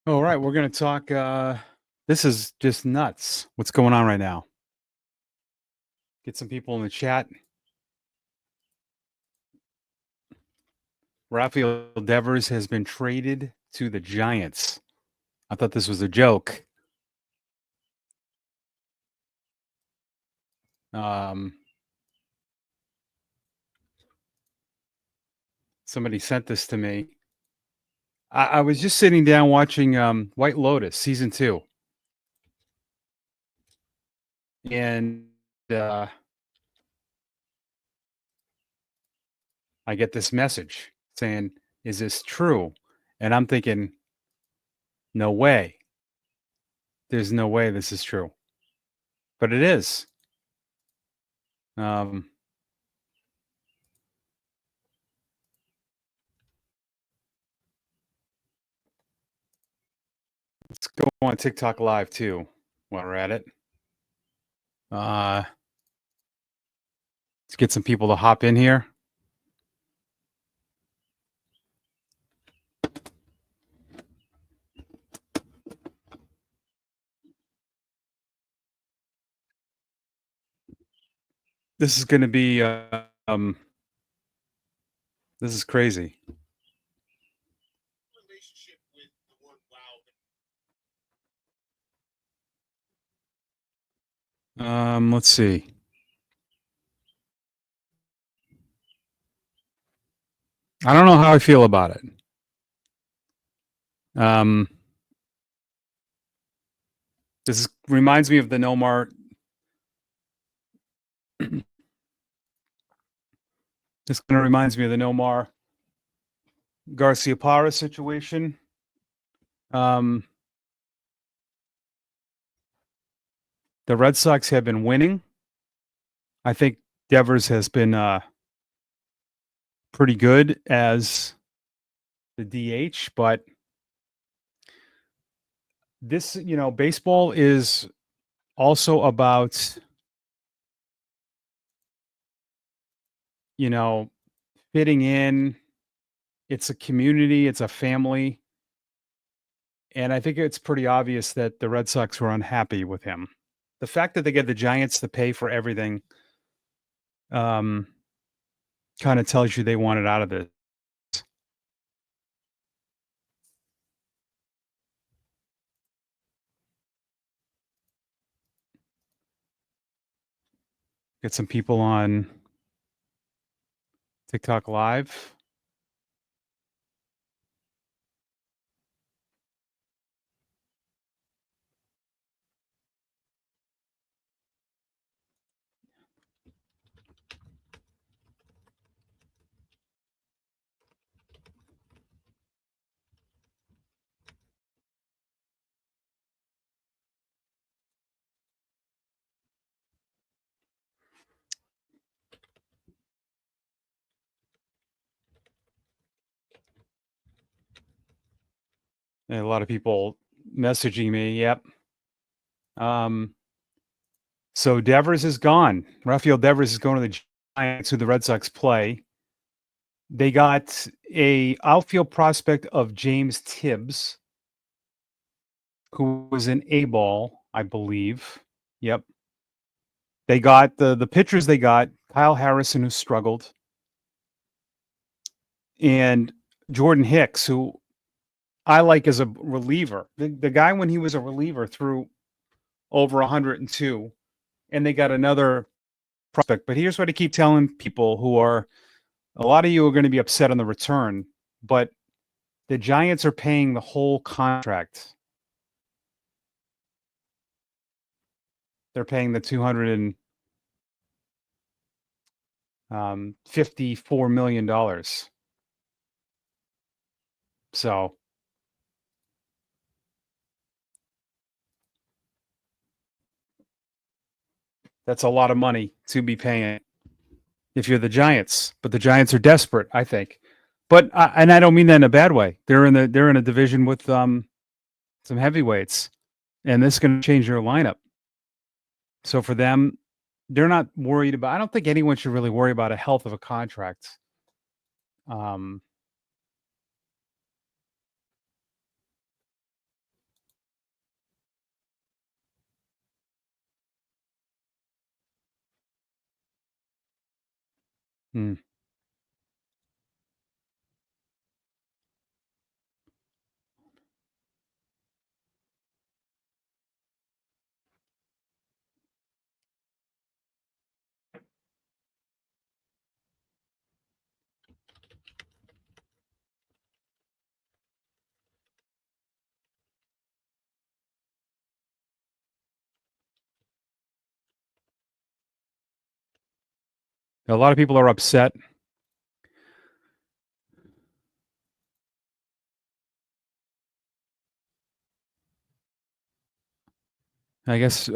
All right, we're going to talk. This is just nuts. What's going on right now? Get some people in the chat. Rafael Devers has been traded to the Giants. I thought this was a joke. Um, Somebody sent this to me. I was just sitting down watching White Lotus season 2, and uh, I get this message saying, "Is this true?" And I'm thinking, "No way. There's no way this is true." But it is. Um, let's go on TikTok Live too while we're at it. Let's get some people to hop in here. This is going to be this is crazy. Let's see. I don't know how I feel about it. This reminds me of the Nomar. This kind of reminds me of the Nomar Garcia Parra situation. The Red Sox have been winning. I think Devers has been pretty good as the DH, but this, baseball is also about, fitting in. It's a community, it's a family. And I think it's pretty obvious that the Red Sox were unhappy with him. The fact that they get the Giants to pay for everything kind of tells you they wanted out of this. Get some people on TikTok Live. And a lot of people messaging me. Yep. So Devers is gone. Rafael Devers is going to the Giants, who the Red Sox play. They got a outfield prospect of James Tibbs, who was an A-ball, I believe. Yep. They got the pitchers they got, Kyle Harrison, who struggled, and Jordan Hicks, who I like as a reliever. The guy, when he was a reliever, threw over 102, and they got another prospect. But here's what I keep telling people a lot of you are going to be upset on the return, but the Giants are paying the whole contract. They're paying the $254 million. So that's a lot of money to be paying if you're the Giants. But the Giants are desperate, I think. But and I don't mean that in a bad way. They're in a division with some heavyweights, and this is going to change their lineup. So for them, they're not worried about. I don't think anyone should really worry about a health of a contract. Um, Mm. A lot of people are upset. I guess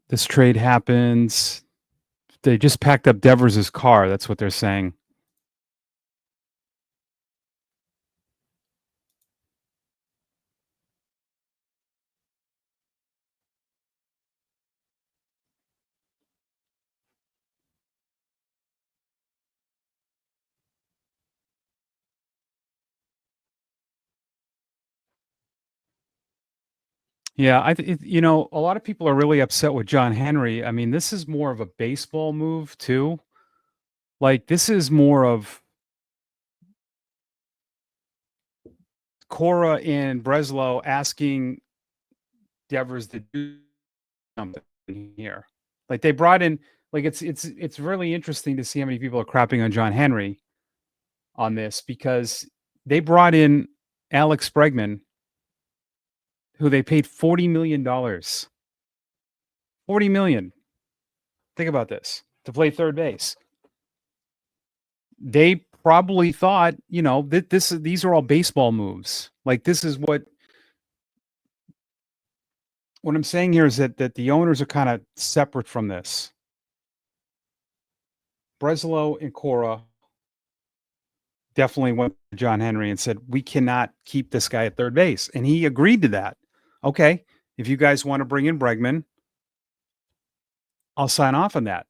this trade happens. They just packed up Devers's car. That's what they're saying. Yeah, a lot of people are really upset with John Henry. I mean, this is more of a baseball move too. Like this is more of Cora and Breslow asking Devers to do something here. Like they brought in, like it's really interesting to see how many people are crapping on John Henry on this because they brought in Alex Bregman, who they paid $40 million. 40 million. Think about this to play third base. They probably thought, that these are all baseball moves. Like this is what I'm saying here is that the owners are kind of separate from this. Breslow and Cora definitely went to John Henry and said, "We cannot keep this guy at third base." And he agreed to that. Okay, if you guys want to bring in Bregman, I'll sign off on that.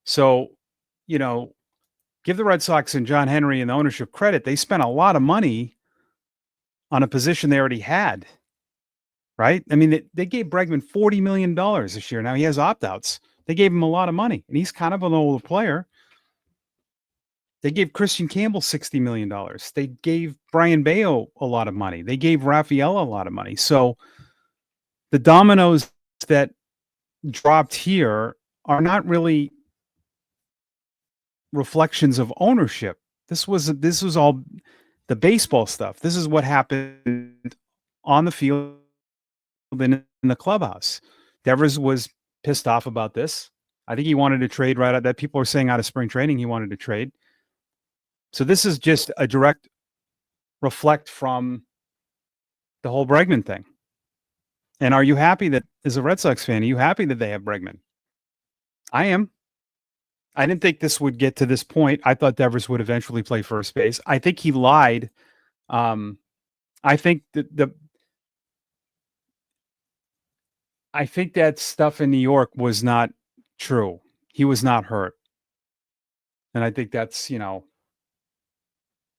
So, you know, give the Red Sox and John Henry and the ownership credit. They spent a lot of money on a position they already had, right? I mean, they gave Bregman $40 million this year. Now he has opt outs. They gave him a lot of money, and he's kind of an older player. They gave Christian Campbell $60 million. They gave Brian Bayo a lot of money. They gave Rafael a lot of money. So the dominoes that dropped here are not really reflections of ownership. This was all the baseball stuff. This is what happened on the field in the clubhouse. Devers was pissed off about this. I think he wanted to trade right out that people are saying out of spring training he wanted to trade. So this is just a direct reflect from the whole Bregman thing. And are you happy that, as a Red Sox fan, are you happy that they have Bregman? I am. I didn't think this would get to this point. I thought Devers would eventually play first base. I think he lied. I think I think that stuff in New York was not true. He was not hurt. And I think that's,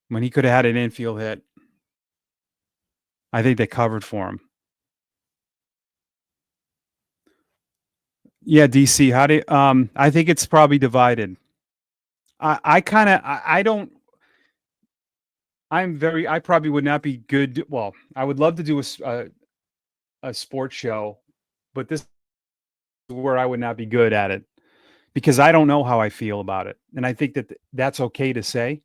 when he could have had an infield hit, I think they covered for him. Yeah, DC. How do I think it's probably divided. I kind of I don't I probably would not be good. Well, I would love to do a sports show, but this is where I would not be good at it because I don't know how I feel about it. And I think that that's okay to say.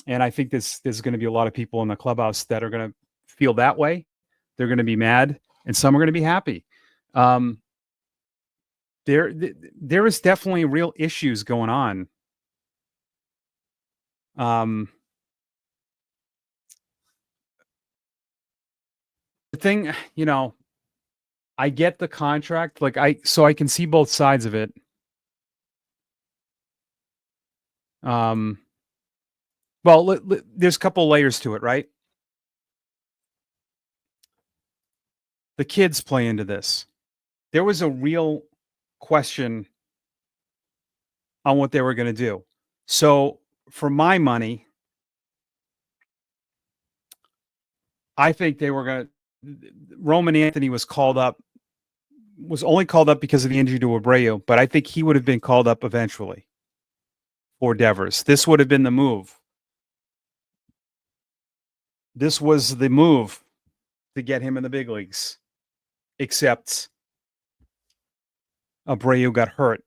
And I think there's going to be a lot of people in the clubhouse that are going to feel that way. They're going to be mad and some are going to be happy. There is definitely real issues going on. The thing, I get the contract, so I can see both sides of it. Well, there's a couple layers to it, right? The kids play into this. There was a real question on what they were going to do. So, for my money, I think they were going to. Roman Anthony was called up was only called up because of the injury to Abreu, but I think he would have been called up eventually for Devers. This would have been the move. This was the move to get him in the big leagues, except Abreu got hurt.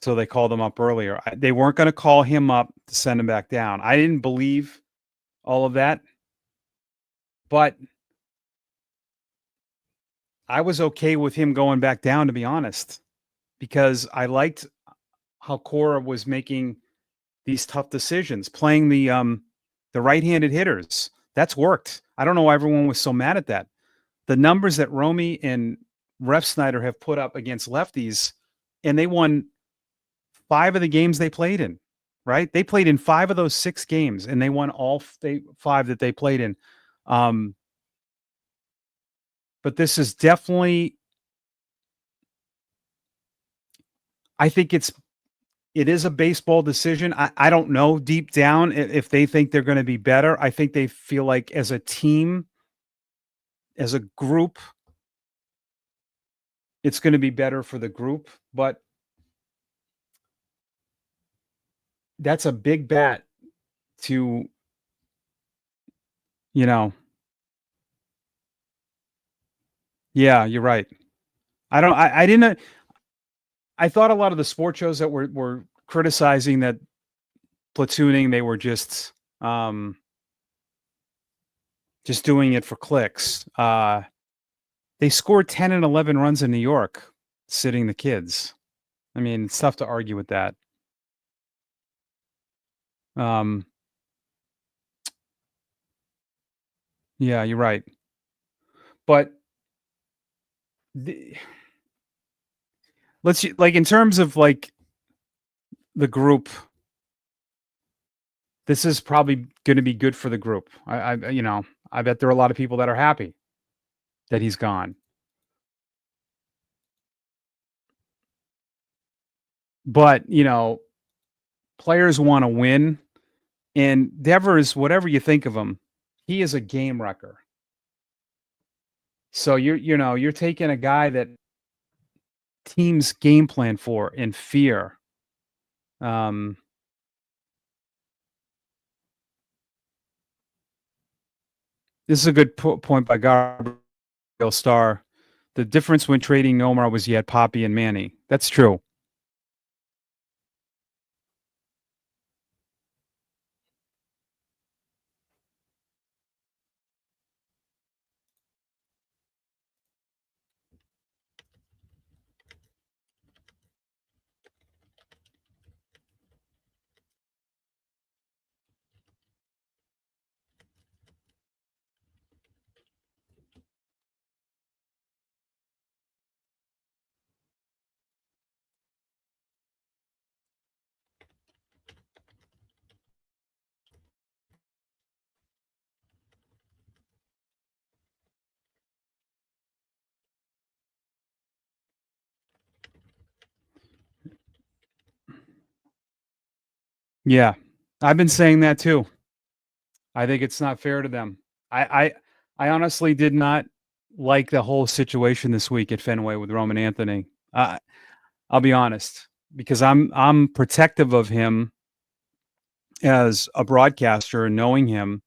So they called him up earlier. They weren't going to call him up to send him back down. I didn't believe all of that, but I was okay with him going back down, to be honest, because I liked how Cora was making these tough decisions, playing the right-handed hitters. That's worked. I don't know why everyone was so mad at that. The numbers that Romy and Ref Snyder have put up against lefties, and they won 5 of the games they played in, right? They played in 5 of those 6 games, and they won all 5 that they played in. But this is definitely, I think it is a baseball decision. I don't know deep down if they think they're going to be better. I think they feel like as a team, as a group, it's going to be better for the group. But that's a big bat to, you know, yeah, you're right. I didn't, I thought a lot of the sports shows that were criticizing that platooning, they were just doing it for clicks. They scored 10 and 11 runs in New York, sitting the kids. I mean, it's tough to argue with that. Yeah, you're right. But let's like in terms of like the group, this is probably going to be good for the group. I bet there are a lot of people that are happy that he's gone. But, players want to win, and Devers, whatever you think of him, he is a game wrecker. So you're taking a guy that teams game plan for in fear. This is a good point by Gabriel Starr. The difference when trading Nomar was you had Poppy and Manny. That's true. Yeah, I've been saying that too. I think it's not fair to them. I honestly did not like the whole situation this week at Fenway with Roman Anthony. I'll be honest, because I'm protective of him as a broadcaster and knowing him.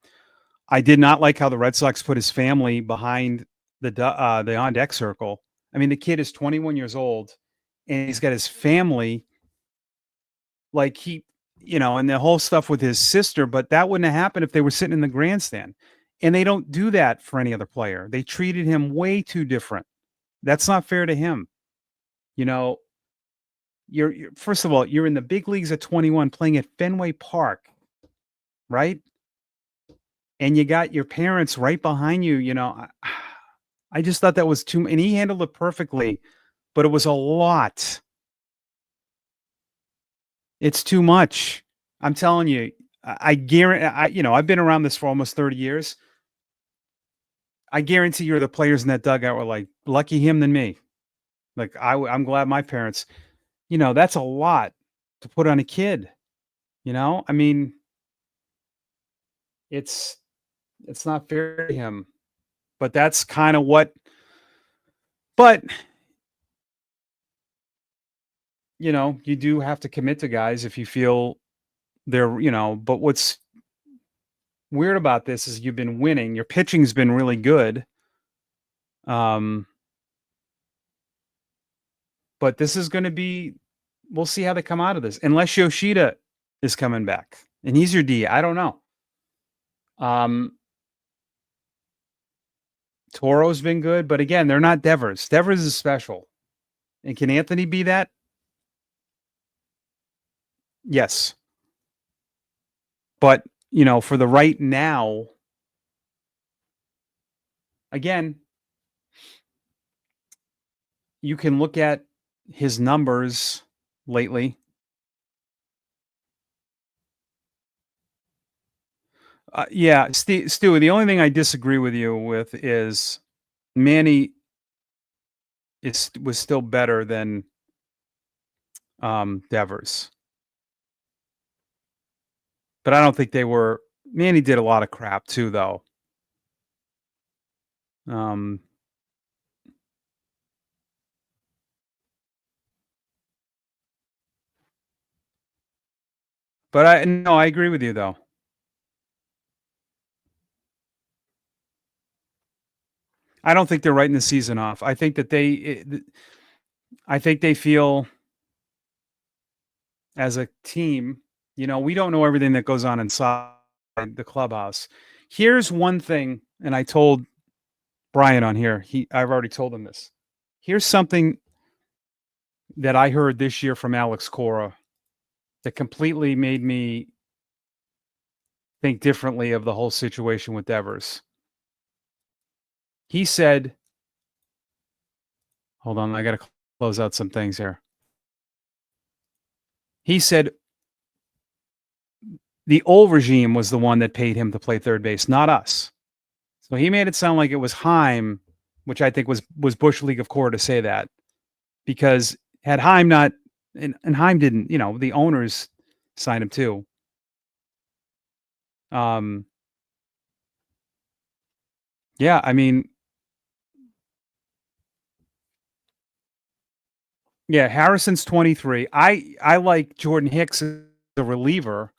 I did not like how the Red Sox put his family behind the on deck circle. I mean, the kid is 21 years old, and he's got his family, like and the whole stuff with his sister. But that wouldn't have happened if they were sitting in the grandstand. And they don't do that for any other player. They treated him way too different. That's not fair to him. You're first of all, you're in the big leagues at 21 playing at Fenway Park, right? And you got your parents right behind you, I just thought that was too, and he handled it perfectly, but it was a lot. It's too much. I'm telling you, I guarantee, I've been around this for almost 30 years. I guarantee you're the players in that dugout were like, lucky him than me. Like, I'm glad my parents, that's a lot to put on a kid. I mean, it's not fair to him, but that's kind of what But you do have to commit to guys if you feel but what's weird about this is you've been winning. Your pitching's been really good. Um, but this is going to be, we'll see how they come out of this. Unless Yoshida is coming back and he's your D. I don't know. Um, Toro's been good, but again, they're not Devers. Devers is special. And can Anthony be that? Yes. But, for the right now, again, you can look at his numbers lately. Yeah, Stu, the only thing I disagree with you with is Manny was still better than Devers. But I don't think they were. Manny did a lot of crap too, though. Um, but I agree with you though. I don't think they're writing the season off. I think that I think they feel as a team. We don't know everything that goes on inside the clubhouse. Here's one thing, and I told Brian on here. I've already told him this. Here's something that I heard this year from Alex Cora that completely made me think differently of the whole situation with Devers. He said, hold on, I got to close out some things here. He said the old regime was the one that paid him to play third base, not us. So he made it sound like it was Heim, which I think was Bush League of Core to say that, because had Heim not, and Heim didn't, the owners signed him too. Yeah, I mean, yeah, Harrison's 23. I like Jordan Hicks as a reliever.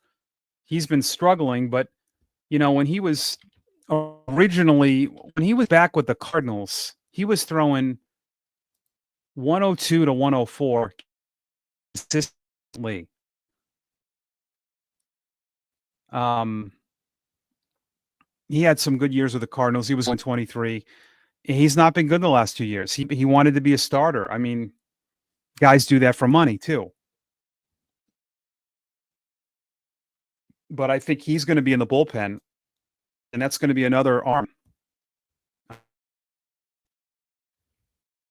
He's been struggling, but when he was when he was back with the Cardinals, he was throwing 102 to 104 consistently. He had some good years with the Cardinals. He was 123. He's not been good the last 2 years. He wanted to be a starter. I mean, guys do that for money too. But I think he's going to be in the bullpen, and that's going to be another arm.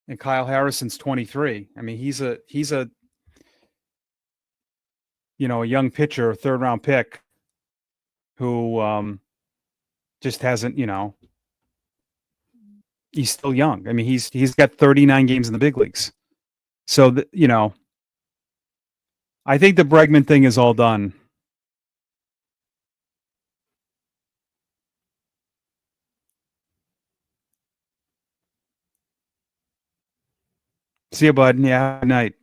And Kyle Harrison's 23. I mean, he's a a young pitcher, third round pick who just hasn't, he's still young. I mean, he's got 39 games in the big leagues. So, I think the Bregman thing is all done. See you, bud. Yeah, good night.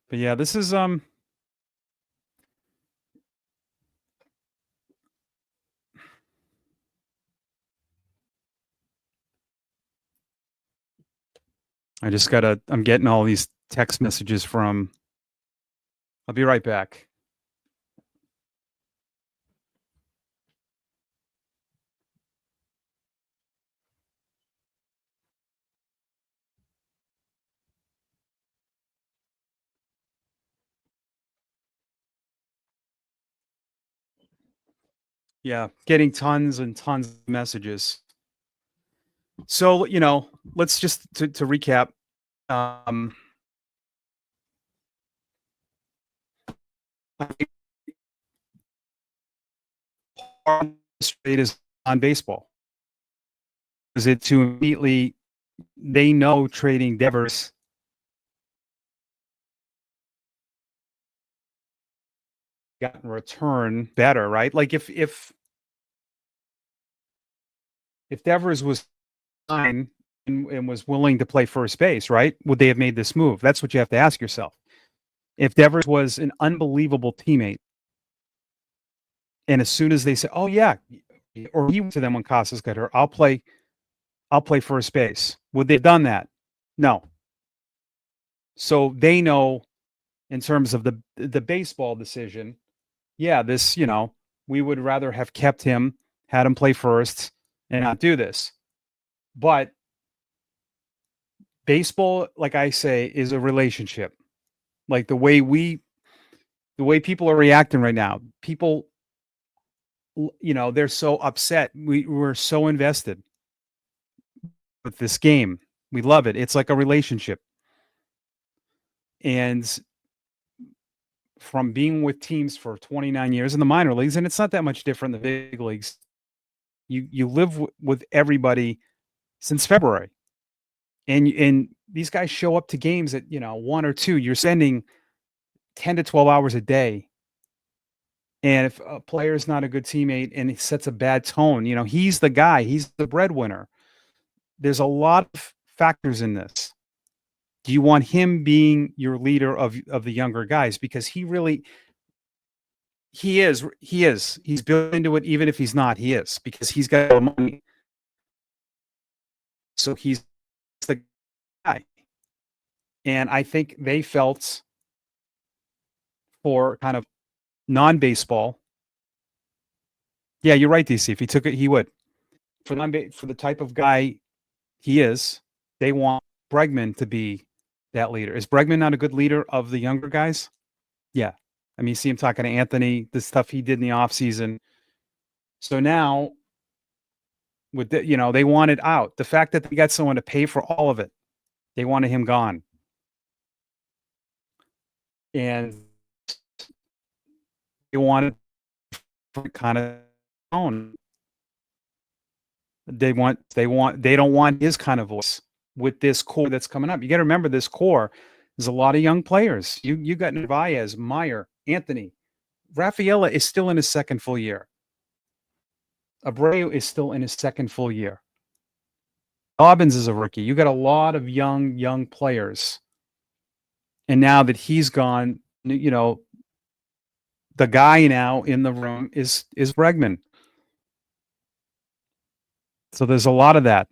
But yeah, this is I'm getting all these text messages from. I'll be right back. Yeah, getting tons and tons of messages. So, let's just to recap. I think straight is on baseball. Is it to immediately they know trading Devers got in return better, right? Like if Devers was fine and was willing to play first base, right? Would they have made this move? That's what you have to ask yourself. If Devers was an unbelievable teammate, and as soon as they say, "Oh yeah," or he went to them when Casas got hurt, I'll play first base. Would they have done that? No. So they know in terms of the baseball decision, yeah, this, we would rather have kept him, had him play first, and not do this. But baseball, like I say, is a relationship. Like the way people are reacting right now, people, they're so upset. We're so invested with this game. We love it. It's like a relationship. And from being with teams for 29 years in the minor leagues, and it's not that much different in the big leagues. You live with everybody since February, and these guys show up to games at 1 or 2. You're spending 10 to 12 hours a day, and if a player is not a good teammate and he sets a bad tone, he's the guy. He's the breadwinner. There's a lot of factors in this. Do you want him being your leader of the younger guys? Because he's built into it. Even if he's not, he is, because he's got the money. So he's the guy. And I think they felt, for kind of non-baseball. Yeah, you're right, DC. If he took it, he would. For the type of guy he is, they want Bregman to be that leader. Is Bregman not a good leader of the younger guys? Yeah. I mean, you see him talking to Anthony, the stuff he did in the offseason. So now, they wanted out. The fact that they got someone to pay for all of it, they wanted him gone. And they wanted kind of own. They don't want his kind of voice with this core that's coming up. You got to remember, this core is a lot of young players. You got Narvaez, Meyer, Anthony. Rafaela is still in his second full year. Abreu is still in his second full year. Dobbins is a rookie. You got a lot of young players. And now that he's gone, the guy now in the room is Bregman. So there's a lot of that.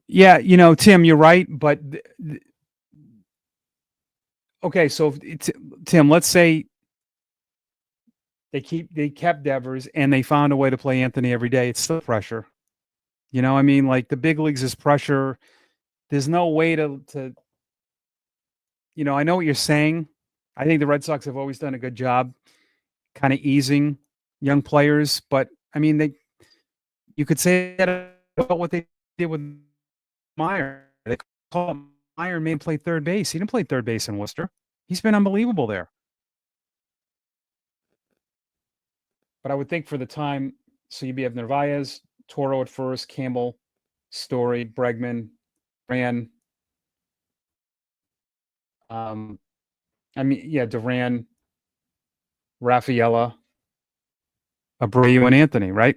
Yeah, Tim, you're right, but okay, so Tim, let's say they kept Devers and they found a way to play Anthony every day. It's still pressure. I mean, like, the big leagues is pressure. There's no way to I know what you're saying. I think the Red Sox have always done a good job kind of easing young players, but I mean, you could say that about what they did with Meyer. They call him Meyer and made him play third base. He didn't play third base in Worcester. He's been unbelievable there. But I would think for the time, so you'd have Narvaez, Toro at first, Campbell, Story, Bregman, Duran. Duran, Rafaela, Abreu, and Anthony, right?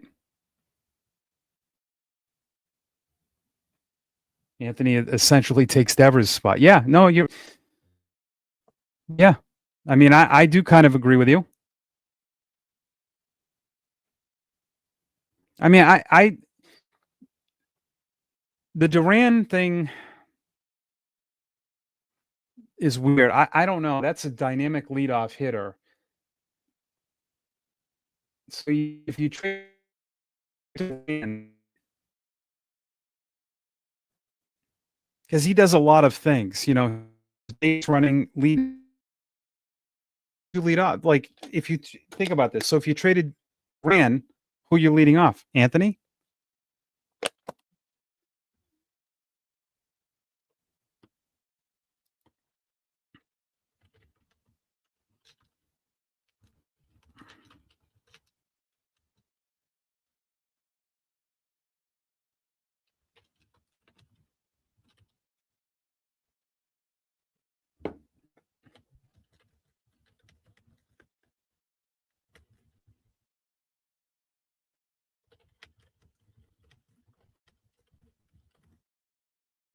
Anthony essentially takes Devers' spot. Yeah, no, yeah. I mean, I do kind of agree with you. I mean, the Duran thing is weird. I don't know. That's a dynamic leadoff hitter. So if you trade Duran, because he does a lot of things, base running, lead off. Like, if you think about this, so if you traded Duran, who you're leading off? Anthony?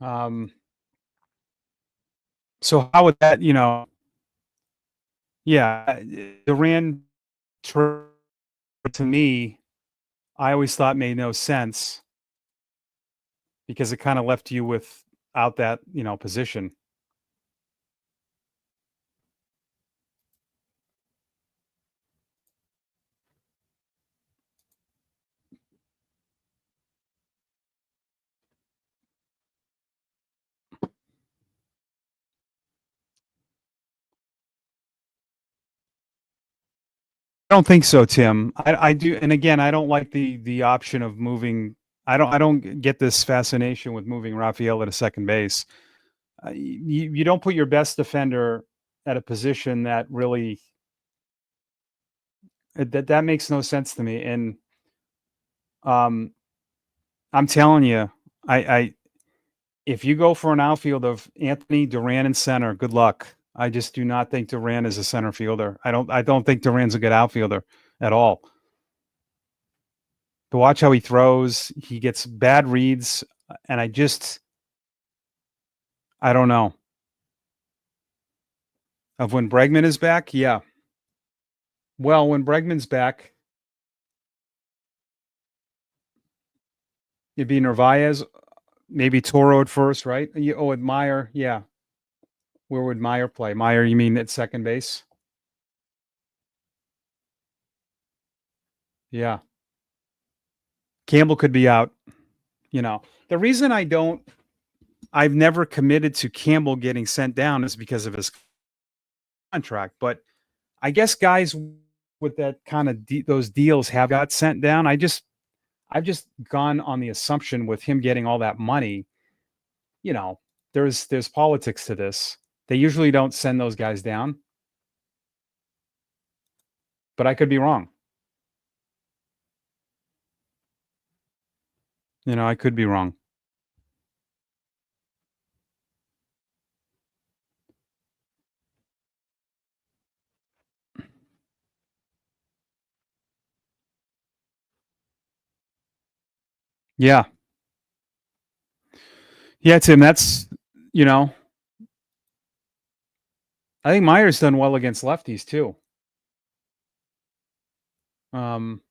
Um, so how would that, yeah, Duran trade to me, I always thought made no sense because it kind of left you without that, position. I don't think so, Tim. I do, and again, I don't like the option of moving. I don't get this fascination with moving Raphael to second base. You don't put your best defender at a position that really that makes no sense to me. And um, I'm telling you, I if you go for an outfield of Anthony Duran in center, good luck. I just do not think Duran is a center fielder. I don't think Duran's a good outfielder at all. To watch how he throws, he gets bad reads, and I don't know. Of when Bregman is back, yeah. Well, when Bregman's back, it'd be Narvaez, maybe Toro at first, right? Oh, at Meyer, yeah. Where would Meyer play? Meyer, you mean at second base? Yeah. Campbell could be out. The reason I've never committed to Campbell getting sent down is because of his contract. But I guess guys with that kind of those deals have got sent down. I've just gone on the assumption with him getting all that money, you know, there's politics to this. They usually don't send those guys down, but I could be wrong. I could be wrong. Yeah. Yeah, Tim, you know, I think Meyer's done well against lefties too. Um,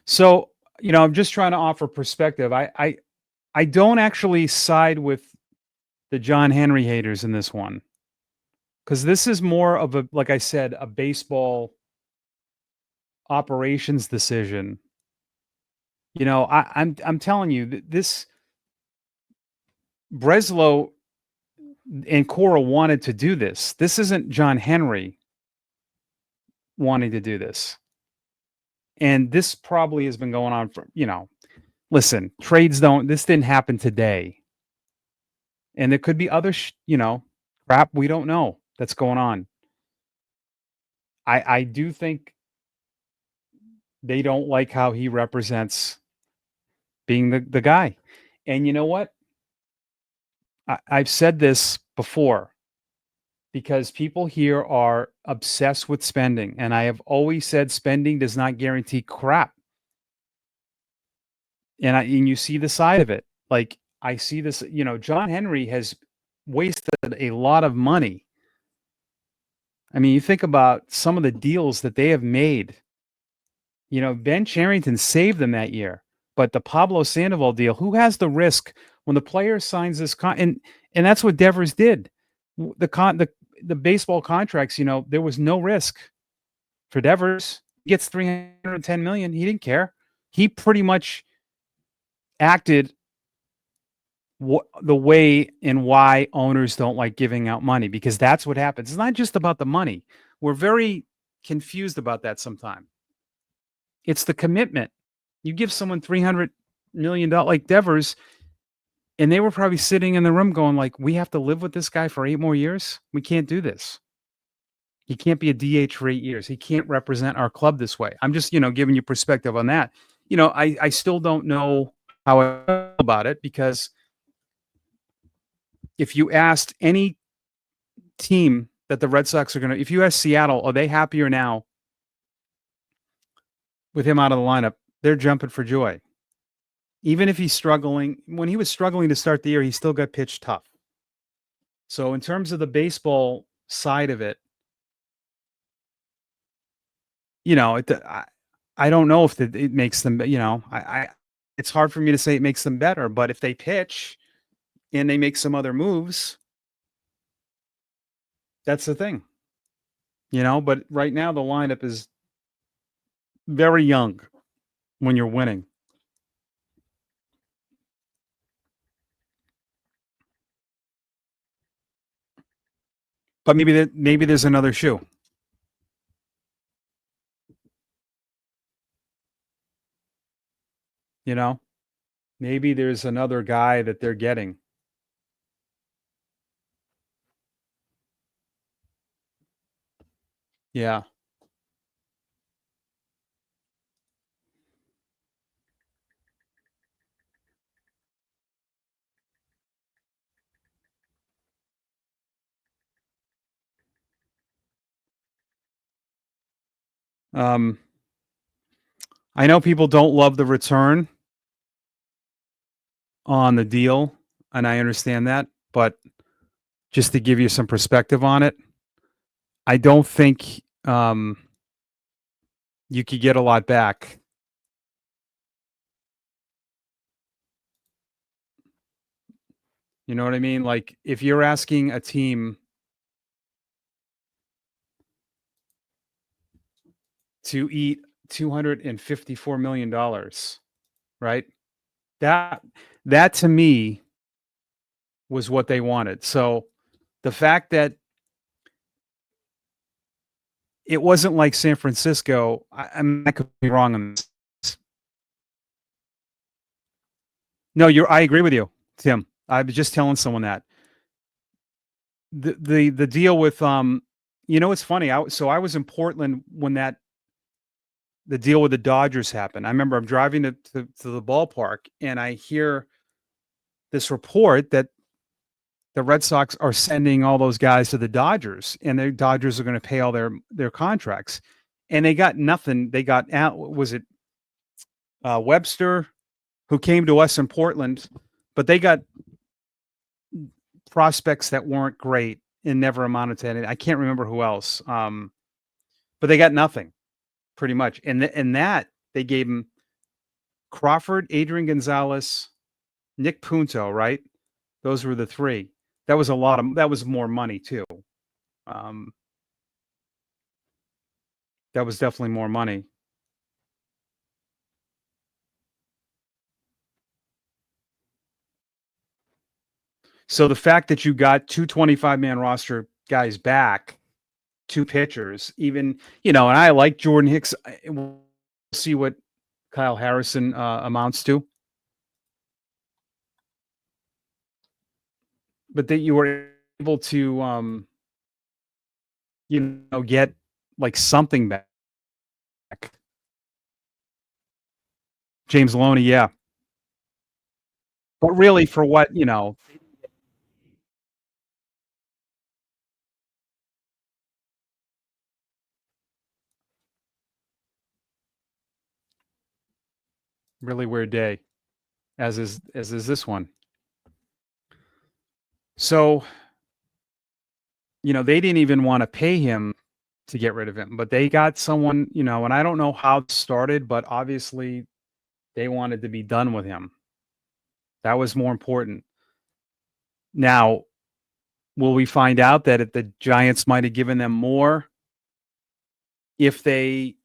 so, I'm just trying to offer perspective. I don't actually side with the John Henry haters in this one because this is more of a, like I said, a baseball operations decision. I'm telling you this Breslow and Cora wanted to do this. This isn't John Henry wanting to do this. And this probably has been going on for, listen, this didn't happen today. And there could be other, crap we don't know that's going on. I do think they don't like how he represents being the guy. And you know what? I've said this before because people here are obsessed with spending. And I have always said spending does not guarantee crap. And you see the side of it. Like I see this, John Henry has wasted a lot of money. I mean, you think about some of the deals that they have made. Ben Charrington saved them that year, but the Pablo Sandoval deal, who has the risk when the player signs this and that's what Devers did. The baseball contracts, there was no risk for Devers. He gets 310 million. He didn't care. He pretty much acted the way and why owners don't like giving out money, because that's what happens. It's not just about the money. We're very confused about that sometimes. It's the commitment. You give someone $300 million like Devers, and they were probably sitting in the room going like, we have to live with this guy for 8 more years. We can't do this. He can't be a DH for 8 years. He can't represent our club this way. I'm just, giving you perspective on that. I still don't know how I feel about it, because if you asked any team that the Red Sox are going to, if you ask Seattle, are they happier now with him out of the lineup? They're jumping for joy. Even if he's struggling, when he was struggling to start the year, he still got pitched tough. So in terms of the baseball side of it, I don't know if it makes them, it's hard for me to say it makes them better, but if they pitch and they make some other moves, that's the thing, but right now the lineup is very young when you're winning. But maybe there's another shoe, you know? Maybe there's another guy that they're getting. Yeah. Um, I know people don't love the return on the deal, and I understand that, but just to give you some perspective on it, I don't think you could get a lot back. You know what I mean? Like if you're asking a team to eat $254 million, right? That that to me was what they wanted. So the fact that it wasn't like San Francisco, I could be wrong on this. No, I agree with you, Tim. I was just telling someone that the deal with it's funny. I was in Portland when the deal with the Dodgers happened. I remember I'm driving to the ballpark and I hear this report that the Red Sox are sending all those guys to the Dodgers, and the Dodgers are going to pay all their contracts, and they got nothing. They got out. Was it Webster who came to us in Portland? But they got prospects that weren't great and never amounted to anything. I can't remember who else. But they got nothing pretty much, and that they gave him Crawford, Adrian Gonzalez, Nick Punto. Right, those were the three. That was more money too. Um, that was definitely more money. So the fact that you got two 25-man roster guys back, two pitchers, even, and I like Jordan Hicks. We'll see what Kyle Harrison amounts to. But that you were able to, get like something back. James Loney, yeah. But really for what, really weird day, as is this one. So, they didn't even want to pay him to get rid of him, but they got someone, and I don't know how it started, but obviously they wanted to be done with him. That was more important. Now, will we find out that if the Giants might have given them more if they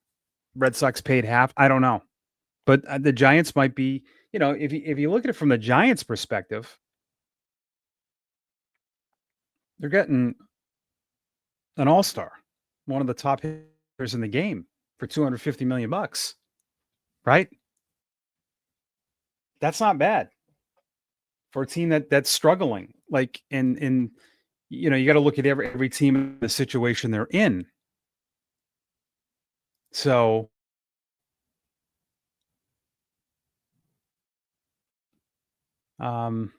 Red Sox paid half? I don't know. But the Giants might be, if you look at it from the Giants' perspective, they're getting an all-star, one of the top hitters in the game for 250 million bucks, right? That's not bad for a team that's struggling. Like and you got to look at every team in the situation they're in. So, um,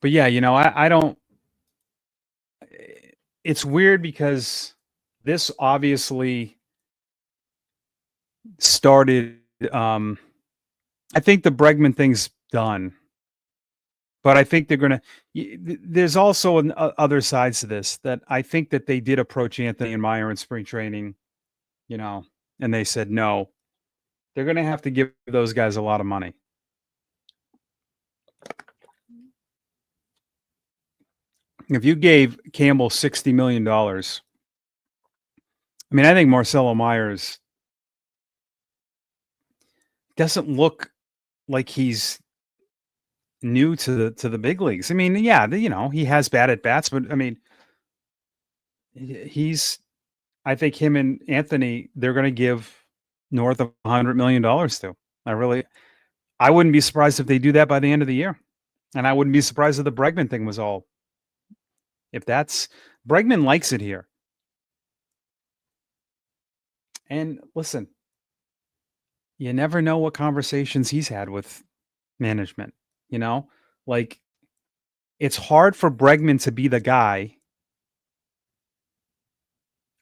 but yeah, I don't. It's weird because this obviously started. Um, I think the Bregman thing's done, but I think they're gonna. There's also other sides to this that I think that they did approach Anthony and Meyer in spring training, you know, and they said no. They're gonna have to give those guys a lot of money. If you gave Campbell $60 million, I mean, I think Marcelo Myers doesn't look like he's new to the big leagues. I mean, yeah, he has bad at bats, but I mean, he's. I think him and Anthony, they're going to give north of $100 million to. I really, I wouldn't be surprised if they do that by the end of the year, and I wouldn't be surprised if the Bregman thing was all. If that's Bregman likes it here, and listen, you never know what conversations he's had with management. You know, like it's hard for Bregman to be the guy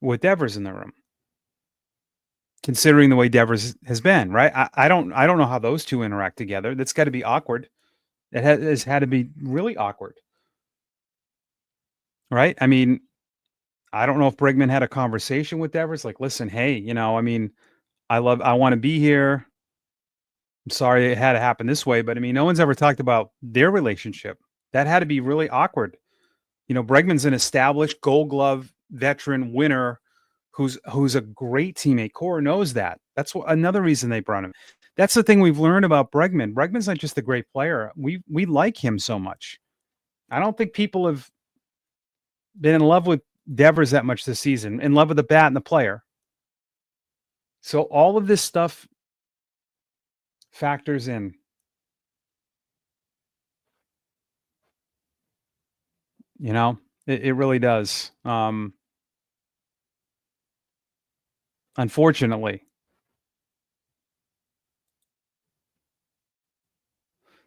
with Devers in the room, considering the way Devers has been, right? I don't know how those two interact together. That's got to be awkward. It has had to be really awkward, right? I mean, I don't know if Bregman had a conversation with Devers, like, listen, hey, I mean, I want to be here. I'm sorry it had to happen this way, but I mean, no one's ever talked about their relationship. That had to be really awkward. Bregman's an established Gold Glove veteran winner who's a great teammate. Cora knows that. That's another reason they brought him. That's the thing we've learned about Bregman. Bregman's not just a great player. We like him so much. I don't think people have been in love with Devers that much this season, in love with the bat and the player. So all of this stuff factors in. It really does. Unfortunately.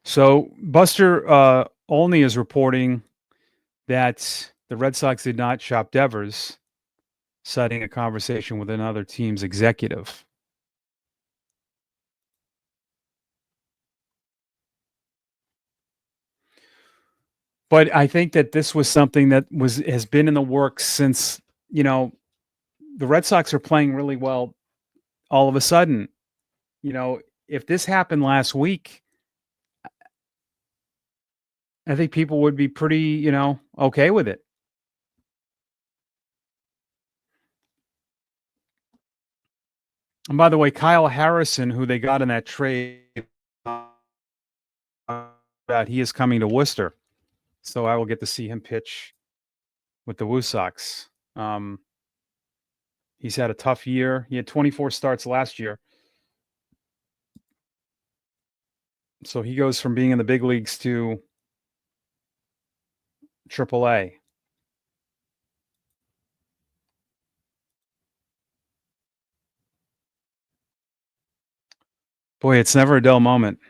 So Buster Olney is reporting that the Red Sox did not shop Devers, citing a conversation with another team's executive. But I think that this was something that has been in the works since, the Red Sox are playing really well all of a sudden. If this happened last week, I think people would be pretty, okay with it. And by the way, Kyle Harrison, who they got in that trade, that he is coming to Worcester. So I will get to see him pitch with the Woo Sox. He's had a tough year. He had 24 starts last year. So he goes from being in the big leagues to AAA. Boy, it's never a dull moment.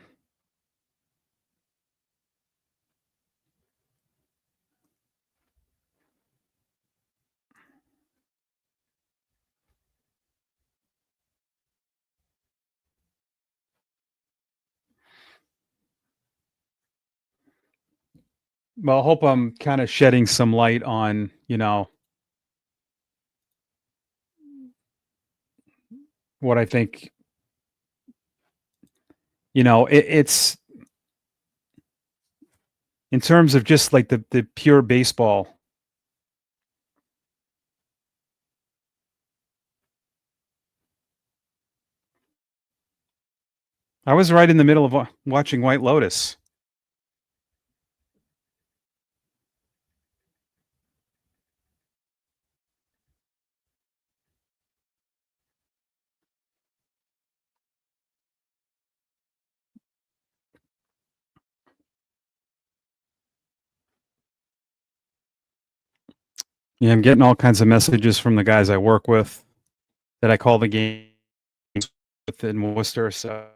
Well, I hope I'm kind of shedding some light on, what I think, it's in terms of just like the pure baseball. I was right in the middle of watching White Lotus. Yeah, I'm getting all kinds of messages from the guys I work with that I call the games with in Worcester. So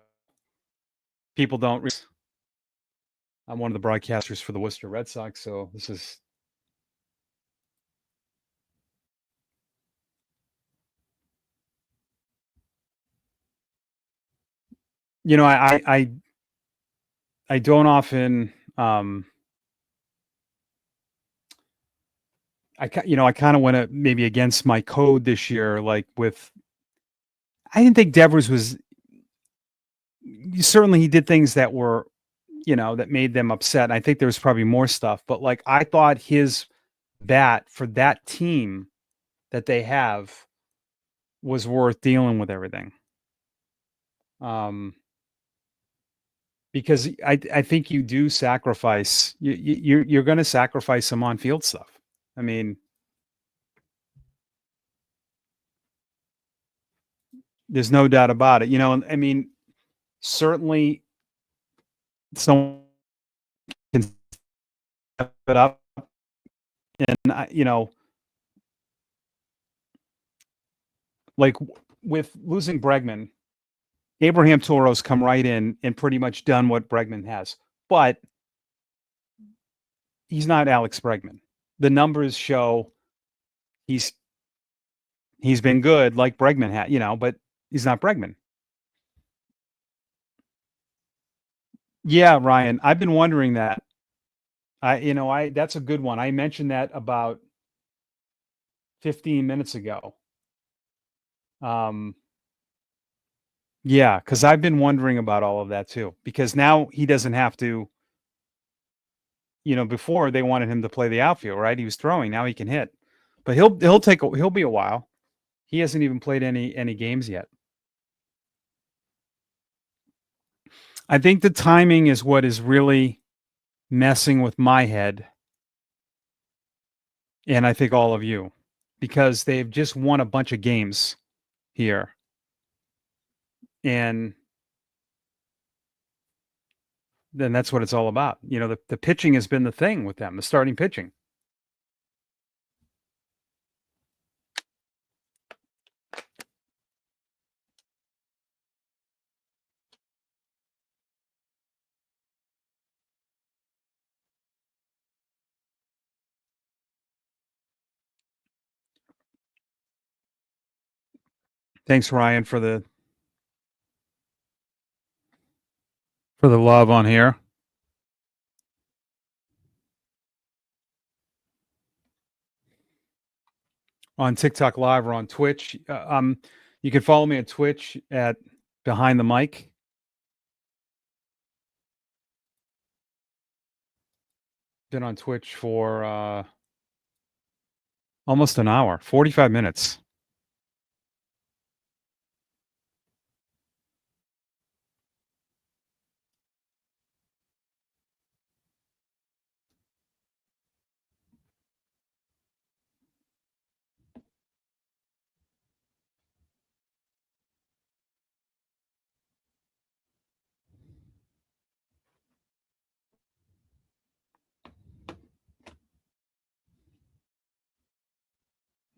people don't. I'm one of the broadcasters for the Worcester Red Sox, so this is. You know, I don't often, I kinda went maybe against my code this year, like, with I didn't think Devers was certainly he did things that were, that made them upset. I think there was probably more stuff, but, like, I thought his bat for that team that they have was worth dealing with everything. Um, because I think you do sacrifice you're gonna sacrifice some on-field stuff. I mean, there's no doubt about it, and I mean, certainly someone can step it up and like with losing Bregman, Abraham Toro's come right in and pretty much done what Bregman has. But he's not Alex Bregman. The numbers show he's he's been good like Bregman had, but he's not Bregman. Yeah, Ryan, I've been wondering that. I that's a good one. I mentioned that about 15 minutes ago. Um, yeah, because I've been wondering about all of that too. Because now he doesn't have to, before they wanted him to play the outfield, right? He was throwing, now he can hit. But he'll be a while. He hasn't even played any games yet. I think the timing is what is really messing with my head, and I think all of you, because they've just won a bunch of games here, and then that's what it's all about. The pitching has been the thing with them, the starting pitching. Thanks, Ryan, for the love on here. On TikTok Live or on Twitch. You can follow me at Twitch at Behind the Mic. Been on Twitch for almost an hour, 45 minutes.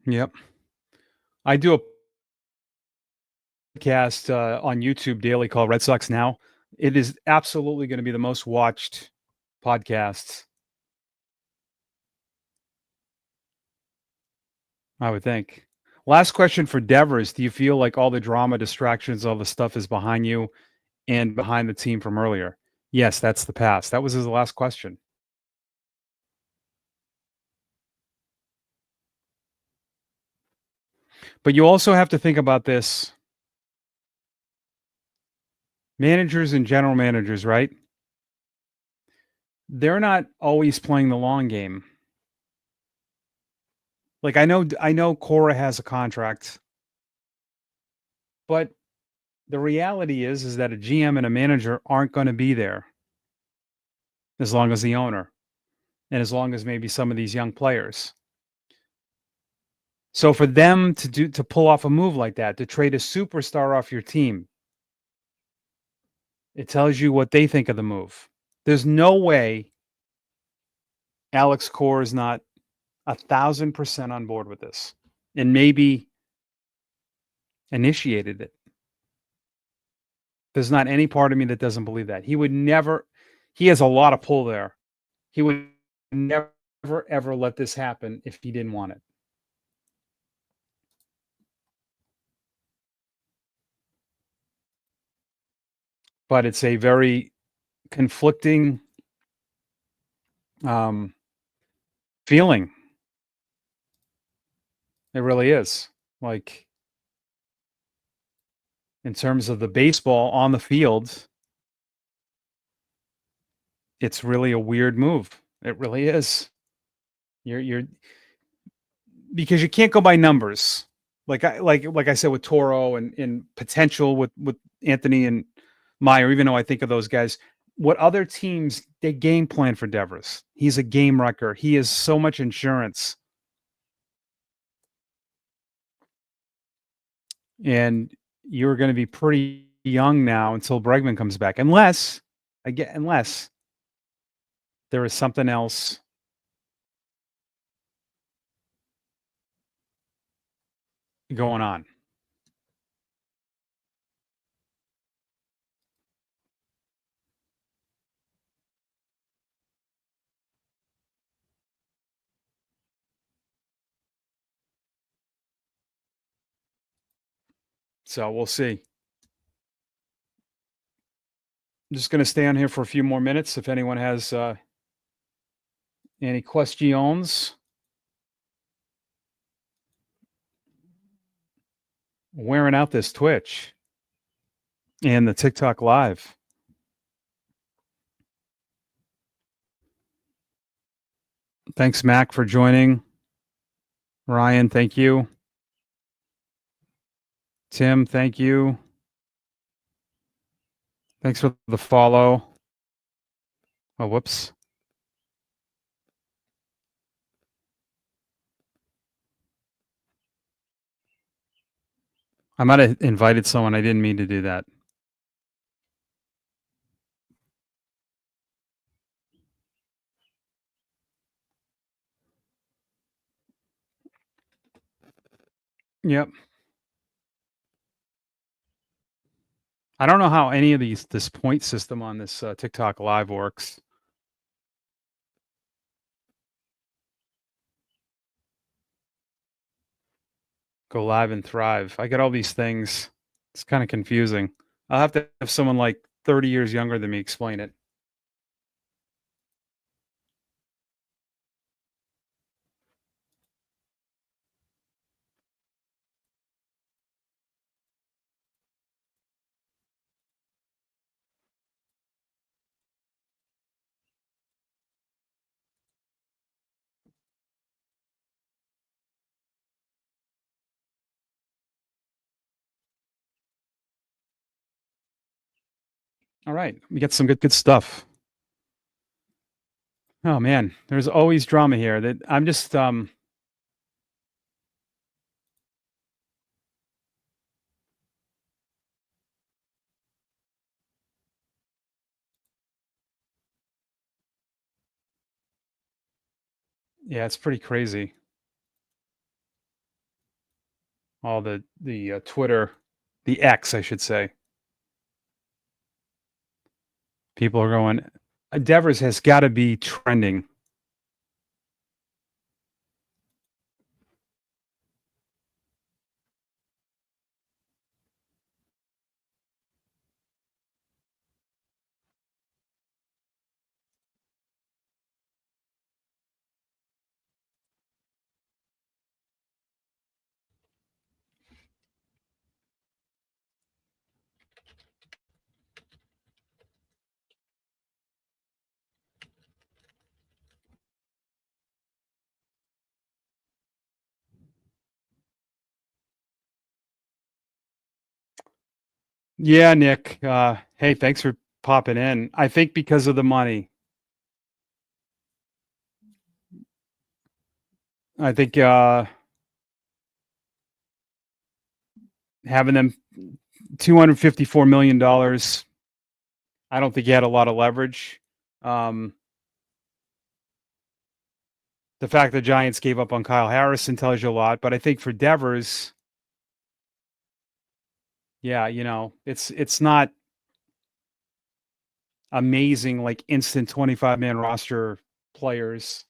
Yep. I do a podcast on YouTube daily called Red Sox Now. It is absolutely going to be the most watched podcast, I would think. Last question for Devers. Do you feel like all the drama, distractions, all the stuff is behind you and behind the team from earlier? Yes, that's the past. That was his last question. But you also have to think about this. Managers and general managers, right? They're not always playing the long game. Like I know Cora has a contract, but the reality is that a GM and a manager aren't going to be there as long as the owner and as long as maybe some of these young players. So for them to pull off a move like that, to trade a superstar off your team, it tells you what they think of the move. There's no way Alex Cora is not 1,000% on board with this and maybe initiated it. There's not any part of me that doesn't believe that. He would never, he has a lot of pull there. He would never, ever let this happen if he didn't want it. but it's a very conflicting um, feeling. It really is. Like in terms of the baseball on the field, it's really a weird move. It really is. You're because you can't go by numbers. Like I said with Toro and potential with Anthony and Meyer, even though I think of those guys, what other teams they game plan for Devers? He's a game wrecker. He is so much insurance. And you're going to be pretty young now until Bregman comes back, unless there is something else going on. So we'll see. I'm just going to stay on here for a few more minutes. If anyone has any questions, wearing out this Twitch and the TikTok live. Thanks, Mac, for joining. Ryan, thank you. Tim, thank you. Thanks for the follow. Oh, whoops. I might have invited someone. I didn't mean to do that. Yep. I don't know how any of this point system on this TikTok live works. Go live and thrive. I get all these things. It's kind of confusing. I'll have to have someone like 30 years younger than me explain it. All right, we get some good stuff. Oh man, there's always drama here. That I'm just yeah, it's pretty crazy. All the Twitter, the X, I should say. People are going. Devers has got to be trending. Yeah, Nick. Hey, thanks for popping in. I think because of the money. I think having them $254 million. I don't think he had a lot of leverage. Um, the fact the Giants gave up on Kyle Harrison tells you a lot. But I think for Devers, yeah, it's not amazing like instant 25-man roster players.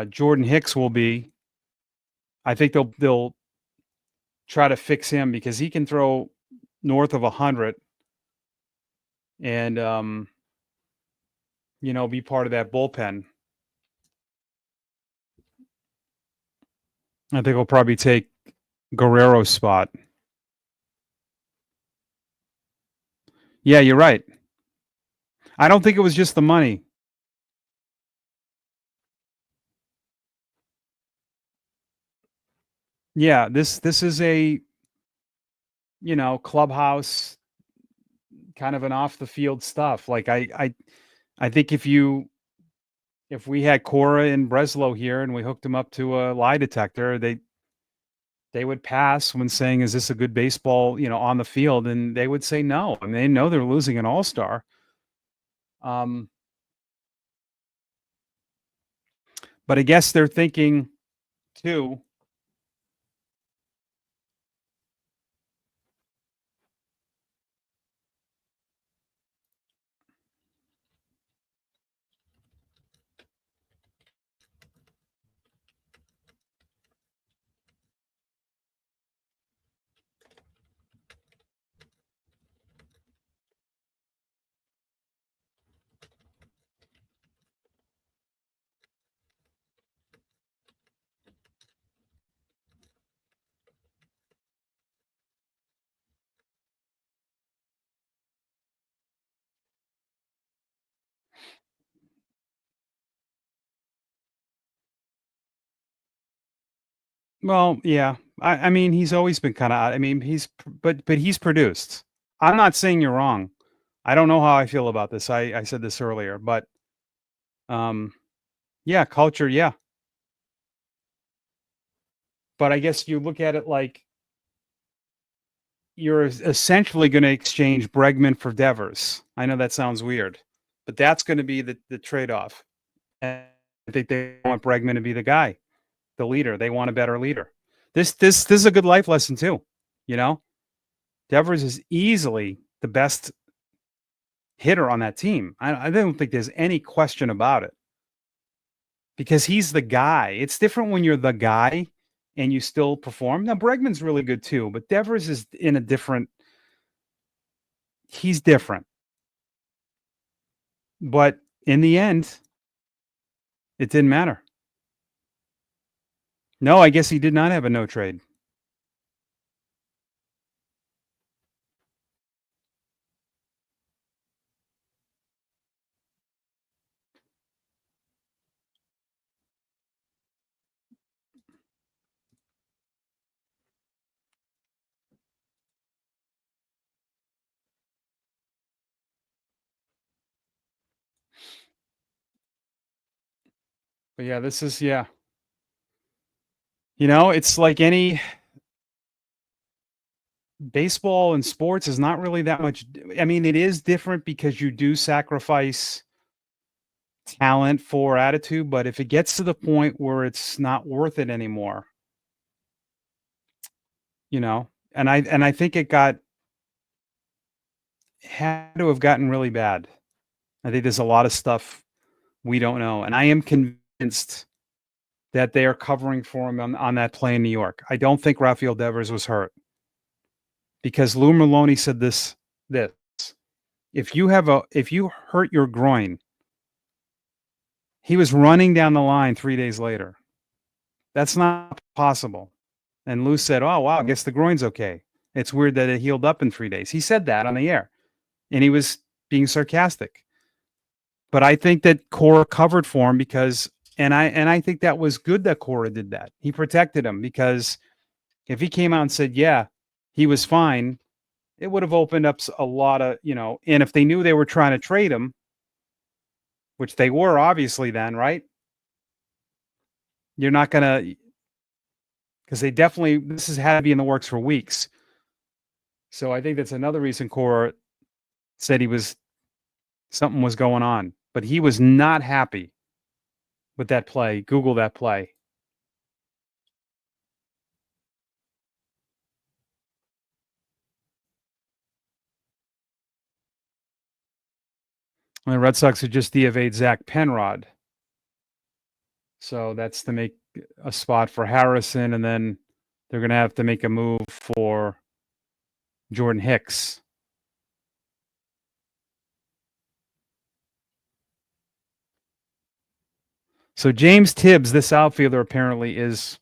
Jordan Hicks will be. I think they'll try to fix him because he can throw north of 100 and be part of that bullpen. I think he'll probably take Guerrero's spot. Yeah, you're right. I don't think it was just the money. Yeah, this is a, clubhouse kind of an off the field stuff. Like I think if we had Cora and Breslow here and we hooked them up to a lie detector, they would pass when saying, "Is this a good baseball, on the field?" And they would say no. I mean, they know they're losing an all-star. Um, but I guess they're thinking too. Well, yeah. I mean, he's always been kind of. I mean, but he's produced. I'm not saying you're wrong. I don't know how I feel about this. I said this earlier, but um, yeah, culture, yeah. But I guess you look at it like you're essentially going to exchange Bregman for Devers. I know that sounds weird, but that's going to be the trade off. And I think they want Bregman to be the guy, the leader. They want a better leader. This is a good life lesson too. You know, Devers is easily the best hitter on that team. I don't think there's any question about it because he's the guy. It's different when you're the guy and you still perform. Now Bregman's really good too, but Devers is in a different. He's different. But in the end, it didn't matter. No, I guess he did not have a no trade. But yeah, this is yeah. It's like any baseball and sports is not really that much. I mean, it is different because you do sacrifice talent for attitude, but if it gets to the point where it's not worth it anymore, and I think it had to have gotten really bad. I think there's a lot of stuff we don't know, and I am convinced that they are covering for him on that play in New York. I don't think Rafael Devers was hurt because Lou Maloney said this: if you hurt your groin, he was running down the line 3 days later. That's not possible. And Lou said, "Oh wow, I guess the groin's okay. It's weird that it healed up in 3 days." He said that on the air, and he was being sarcastic. But I think that Cora covered for him because, and I think that was good that Cora did that. He protected him because if he came out and said, "Yeah, he was fine," it would have opened up a lot of, and if they knew they were trying to trade him, which they were obviously then, right? You're not going to, because this has had to be in the works for weeks. So I think that's another reason Cora said something was going on, but he was not happy with that play. Google that play. And the Red Sox had just DFA'd Zach Penrod. So that's to make a spot for Harrison, and then they're going to have to make a move for Jordan Hicks. So James Tibbs, this outfielder, apparently is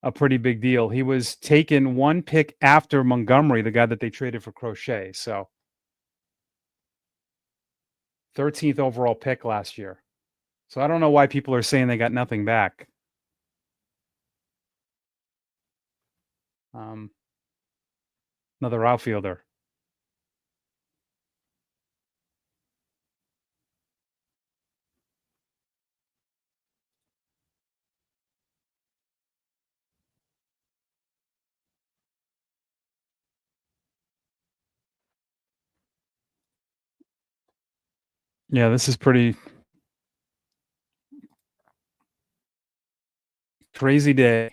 a pretty big deal. He was taken one pick after Montgomery, the guy that they traded for Crochet. So 13th overall pick last year. So I don't know why people are saying they got nothing back. Another outfielder. Yeah, this is pretty crazy day.